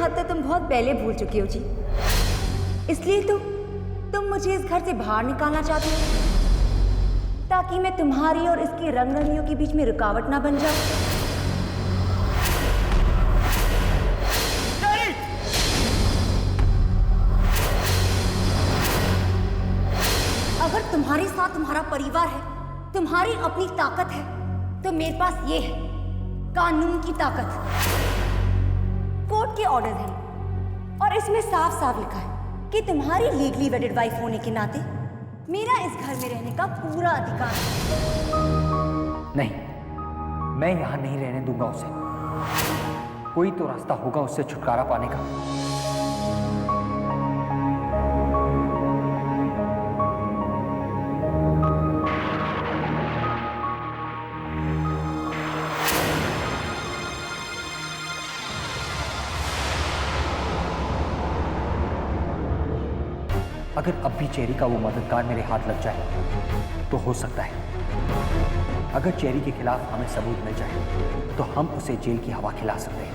बात तो तुम बहुत पहले भूल चुकी हो जी। इसलिए तो तुम मुझे इस घर से बाहर निकालना चाहती हो ताकि मैं तुम्हारी और इसकी रंगरलियों के बीच में रुकावट ना बन जाऊं। अगर तुम्हारे साथ तुम्हारा परिवार है, तुम्हारी अपनी ताकत है, तो मेरे पास ये है, कानून की ताकत। कोर्ट के ऑर्डर हैं और इसमें साफ साफ लिखा है कि तुम्हारी लीगली वेडेड वाइफ होने के नाते मेरा इस घर में रहने का पूरा अधिकार है। नहीं, मैं यहां नहीं रहने दूंगा उसे। कोई तो रास्ता होगा उससे छुटकारा पाने का। अगर अब भी चेरी का वो मददगार मेरे हाथ लग जाए तो हो सकता है अगर चेरी के खिलाफ हमें सबूत मिल जाए तो हम उसे जेल की हवा खिला सकते हैं।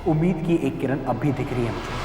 उम्मीद की एक किरण अब भी दिख रही है मुझे।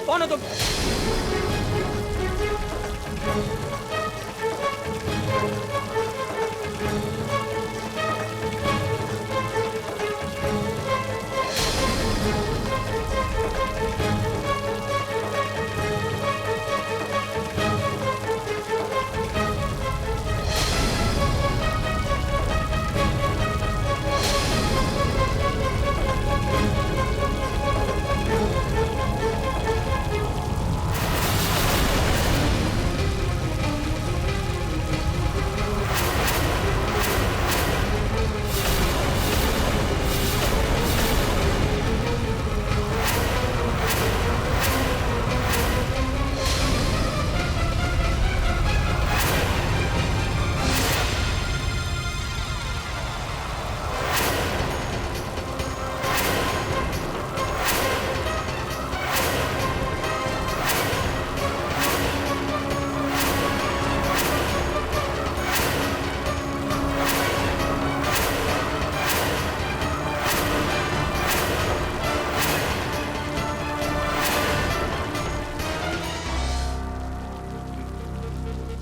कौन हो तुम?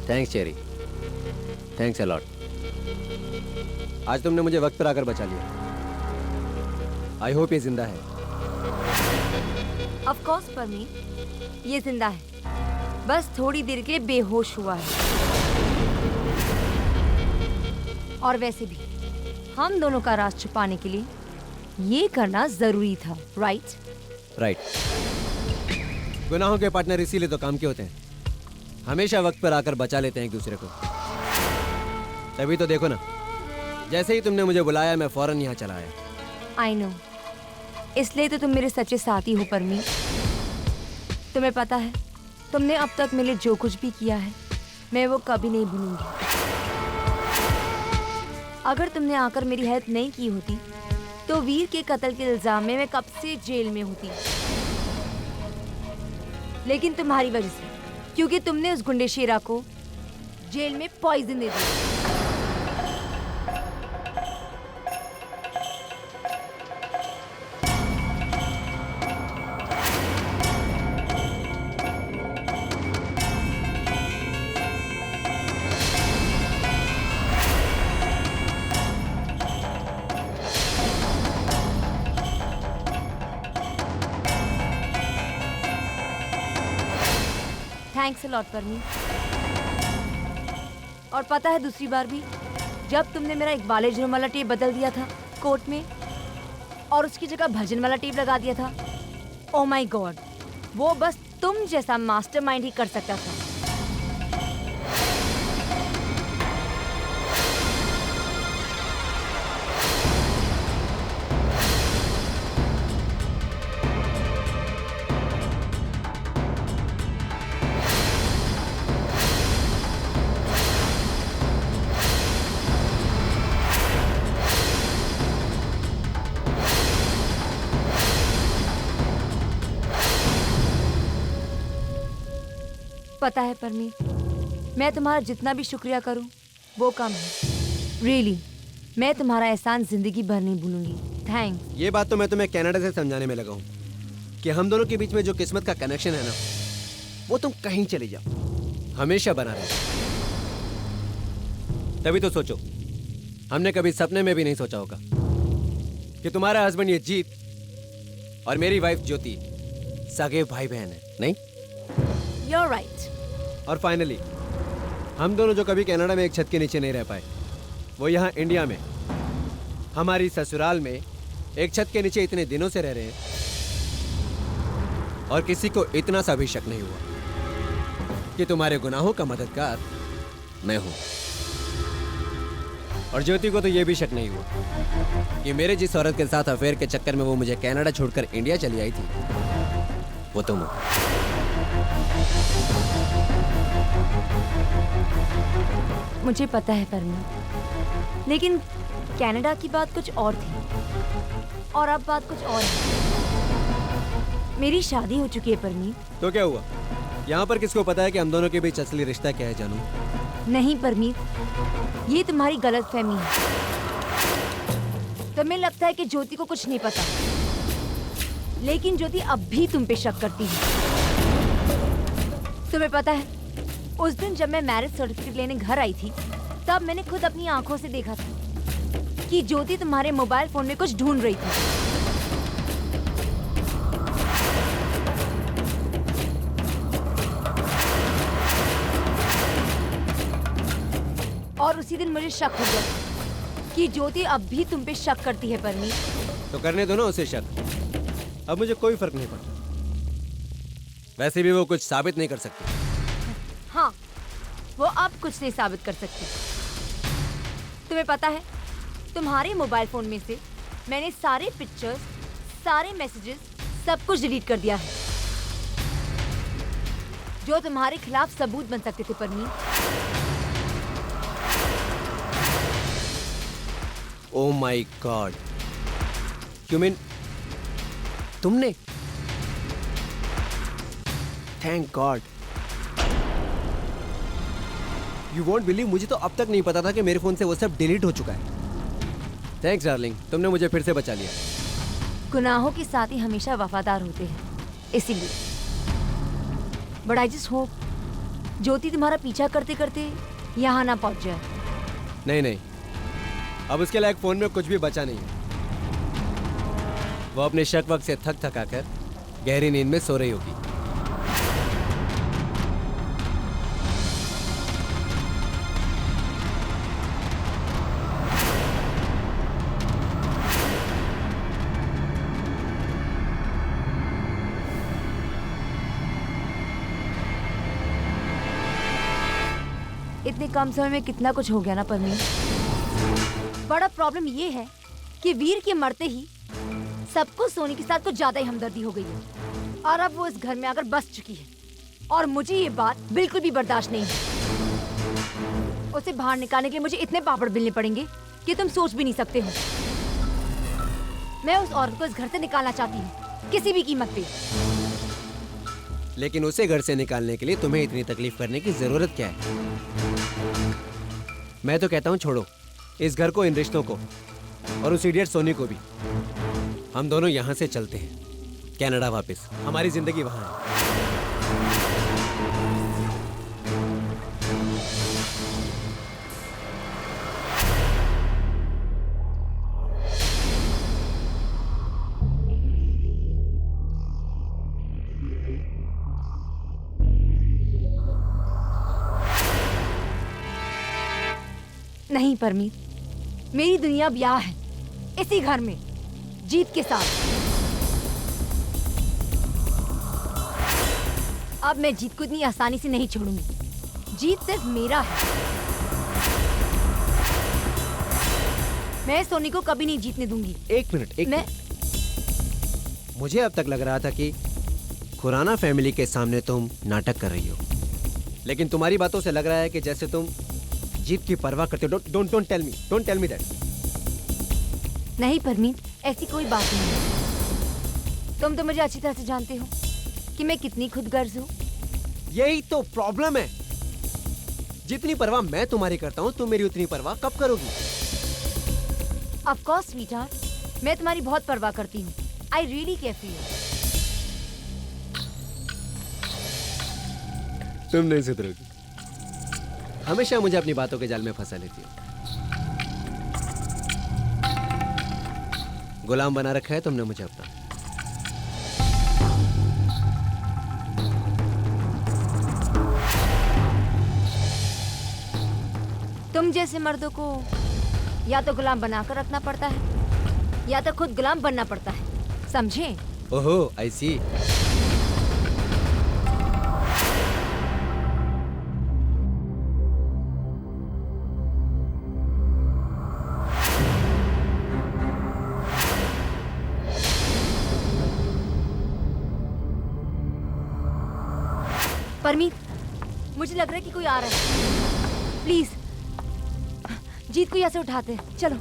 Thanks cherry, thanks a lot. आज तुमने मुझे वक्त पर आकर बचा लिया। आई होप ये जिंदा है। ऑफ कोर्स परमी, ये जिंदा है, बस थोड़ी देर के लिए बेहोश हुआ है। और वैसे भी हम दोनों का राज छुपाने के लिए ये करना जरूरी था, राइट? राइट। गुनाहों के पार्टनर इसीलिए तो काम के होते हैं, हमेशा वक्त पर आकर बचा लेते हैं एक दूसरे को। तभी तो देखो ना, जैसे ही तुमने मुझे बुलाया मैं फौरन यहाँ चला आया। आई नो, इसलिए तो तुम मेरे सच्चे साथी हो परमी। तुम्हें पता है, तुमने अब तक मेरे लिए जो कुछ भी किया है मैं वो कभी नहीं भूलूंगी। अगर तुमने आकर मेरी हेल्प नहीं की होती तो वीर के कत्ल के इल्जाम में मैं कब से जेल में होती। लेकिन तुम्हारी वजह से, क्योंकि तुमने उस गुंडे शेरा को जेल में पॉइजन दे दिया। Thanks a lot Parmeet. और पता है दूसरी बार भी जब तुमने मेरा इकबाल जुर्म वाला टेप बदल दिया था कोर्ट में और उसकी जगह भजन वाला टेप लगा दिया था, ओह माय गॉड, वो बस तुम जैसा मास्टरमाइंड ही कर सकता था। पता है परमीत, मैं तुम्हारा जितना भी शुक्रिया करूं वो कम है। रियली, मैं तुम्हारा एहसान जिंदगी भर नहीं भूलूंगी। थैंक्स। ये बात तो मैं तुम्हें कनाडा से समझाने में लगा हूँ कि हम दोनों के बीच में जो किस्मत का कनेक्शन है ना, वो तुम कहीं चली जाओ हमेशा बना रहे। तभी तो सोचो, हमने कभी सपने में भी नहीं सोचा होगा कि तुम्हारा हस्बैंड ये जीत और मेरी वाइफ ज्योति सगे भाई बहन है। नहीं, You're right. और फाइनली हम दोनों जो कभी कनाडा में एक छत के नीचे नहीं रह पाए, वो यहाँ इंडिया में हमारी ससुराल में एक छत के नीचे इतने दिनों से रह रहे हैं और किसी को इतना सा भी शक नहीं हुआ कि तुम्हारे गुनाहों का मददगार मैं हूं। और ज्योति को तो ये भी शक नहीं हुआ कि मेरे जिस औरत के साथ अफेयर के चक्कर में वो मुझे कनाडा छोड़कर इंडिया चली आई थी, वो तुम हो। मुझे पता है परमीत, लेकिन कनाडा की बात कुछ और थी और अब बात कुछ और है। मेरी शादी हो चुकी है परमीत। तो क्या हुआ? यहाँ पर किसको पता है कि हम दोनों के बीच असली रिश्ता क्या है जानू? नहीं परमीत, ये तुम्हारी गलतफहमी है। तुम्हें लगता है कि ज्योति को कुछ नहीं पता, लेकिन ज्योति अब भी तुम पे शक करती है। तुम्हें पता है, उस दिन जब मैं मैरिज सर्टिफिकेट लेने घर आई थी, तब मैंने खुद अपनी आंखों से देखा था कि ज्योति तुम्हारे मोबाइल फोन में कुछ ढूंढ रही थी। और उसी दिन मुझे शक हो गया कि ज्योति अब भी तुम पे शक करती है परमीत। तो करने दो ना उसे शक, अब मुझे कोई फर्क नहीं पड़ता। वैसे भी वो कुछ साबित नहीं कर सकती। हाँ, वो अब कुछ नहीं साबित कर सकती। तुम्हें पता है, तुम्हारे मोबाइल फोन में से मैंने सारे पिक्चर्स, सारे मैसेजेस, सब कुछ डिलीट कर दिया है जो तुम्हारे खिलाफ सबूत बन सकते थे Parmeet. Oh my god, you mean तुमने? Thank god. You won't believe, मुझे तो अब तक नहीं पता था कि मेरे फोन से वो सब डिलीट हो चुका है। थैंक्स डार्लिंग, तुमने मुझे फिर से बचा लिया। गुनाहों के साथ ही हमेशा वफादार होते हैं, इसीलिए। बट आई जस्ट होप ज्योति तुम्हारा पीछा करते करते यहाँ ना पहुँच जाए। नहीं नहीं, अब उसके लायक फोन में कुछ भी बचा नहीं है। वो अपने शक वक्त से थक थका कर गहरी नींद में सो रही होगी। इतने कम समय में कितना कुछ हो गया ना परमीत। बड़ा प्रॉब्लम ये है कि वीर के मरते ही सबको सोनी के साथ कुछ ज्यादा ही हमदर्दी हो गई है और अब वो इस घर में आकर बस चुकी है और मुझे ये बात बिल्कुल भी बर्दाश्त नहीं है। उसे बाहर निकालने के लिए मुझे इतने पापड़ बेलने पड़ेंगे कि तुम सोच भी नहीं सकते हो। मैं उस औरत को इस घर से निकालना चाहती हूँ, किसी भी कीमत पे। लेकिन उसे घर से निकालने के लिए तुम्हें इतनी तकलीफ करने की जरूरत क्या है? मैं तो कहता हूँ छोड़ो इस घर को, इन रिश्तों को, और उस इडियट सोनी को भी। हम दोनों यहाँ से चलते हैं कनाडा वापस। हमारी जिंदगी वहाँ है। नहीं परमीत, मेरी दुनिया ब्याह है इसी घर में, जीत के साथ। अब मैं जीत को इतनी आसानी से नहीं छोड़ूंगी। जीत सिर्फ मेरा है। मैं सोनी को कभी नहीं जीतने दूंगी। एक मिनट। मुझे अब तक लग रहा था कि खुराना फैमिली के सामने तुम नाटक कर रही हो, लेकिन तुम्हारी बातों से लग रहा है कि जैसे तुम जीत की परवाह करते हो। Don't tell me that. नहीं परमीत, ऐसी कोई बात नहीं है। तुम तो मुझे अच्छी तरह से जानते हो कि मैं कितनी खुदगर्ज हूँ। यही तो प्रॉब्लम है। जितनी परवाह मैं तुम्हारी करता हूँ, तुम मेरी उतनी परवाह कब करोगी? ऑफ कोर्स स्वीटहार्ट, मैं तुम्हारी बहुत परवाह करती हूँ। I really care for you. तुम नहीं सुधरोगी। हमेशा मुझे अपनी बातों के जाल में फंसा लेती हो। गुलाम बना रखा है तुमने मुझे अपना। तुम जैसे मर्दों को या तो गुलाम बनाकर रखना पड़ता है या तो खुद गुलाम बनना पड़ता है, समझे? ओहो, आई सी। परमीत, मुझे लग रहा है कि कोई आ रहा है। प्लीज जीत को यहाँ से उठाते हैं, चलो।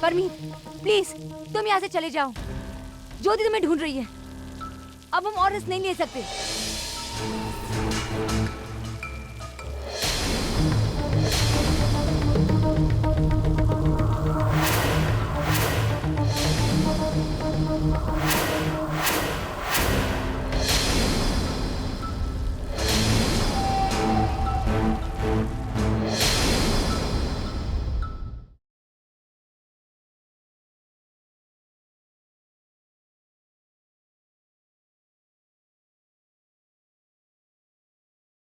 परमीत प्लीज तुम यहाँ से चले जाओ। ज्योति तुम्हें ढूंढ रही है। अब हम और रिस्क नहीं ले सकते।